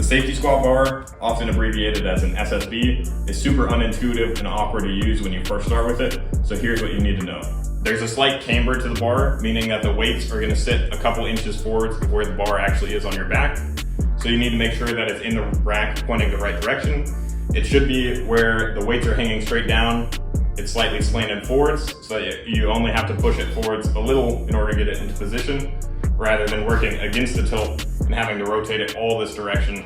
safety squat bar, often abbreviated as an SSB, is super unintuitive and awkward to use when you first start with it, so here's what you need to know. There's a slight camber to the bar, meaning that the weights are going to sit a couple inches forward of where the bar actually is on your back. So you need to make sure that it's in the rack pointing the right direction. It should be where the weights are hanging straight down, it's slightly slanted forwards, so that you only have to push it forwards a little in order to get it into position, rather than working against the tilt and having to rotate it all this direction,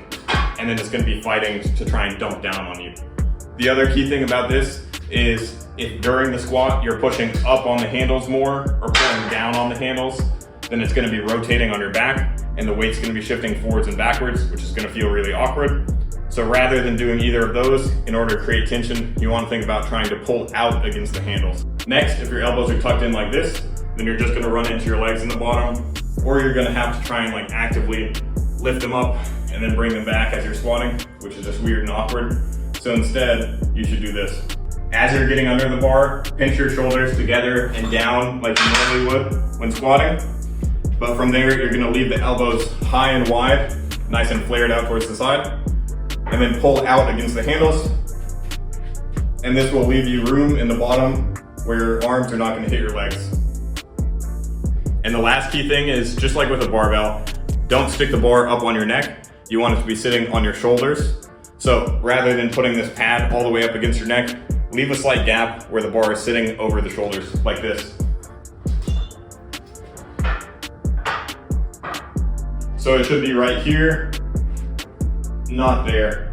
and then it's going to be fighting to try and dump down on you. The other key thing about this is if during the squat you're pushing up on the handles more or pulling down on the handles, then it's going to be rotating on your back and the weight's going to be shifting forwards and backwards, which is going to feel really awkward. So rather than doing either of those, in order to create tension, you want to think about trying to pull out against the handles. Next, if your elbows are tucked in like this, then you're just going to run into your legs in the bottom, or you're going to have to try and actively lift them up and then bring them back as you're squatting, which is just weird and awkward. So instead, you should do this. As you're getting under the bar, pinch your shoulders together and down like you normally would when squatting. But from there, you're going to leave the elbows high and wide, nice and flared out towards the side, and then pull out against the handles. And this will leave you room in the bottom where your arms are not going to hit your legs. And the last key thing is, just like with a barbell, don't stick the bar up on your neck. You want it to be sitting on your shoulders. So rather than putting this pad all the way up against your neck, leave a slight gap where the bar is sitting over the shoulders, like this. So it should be right here, not there.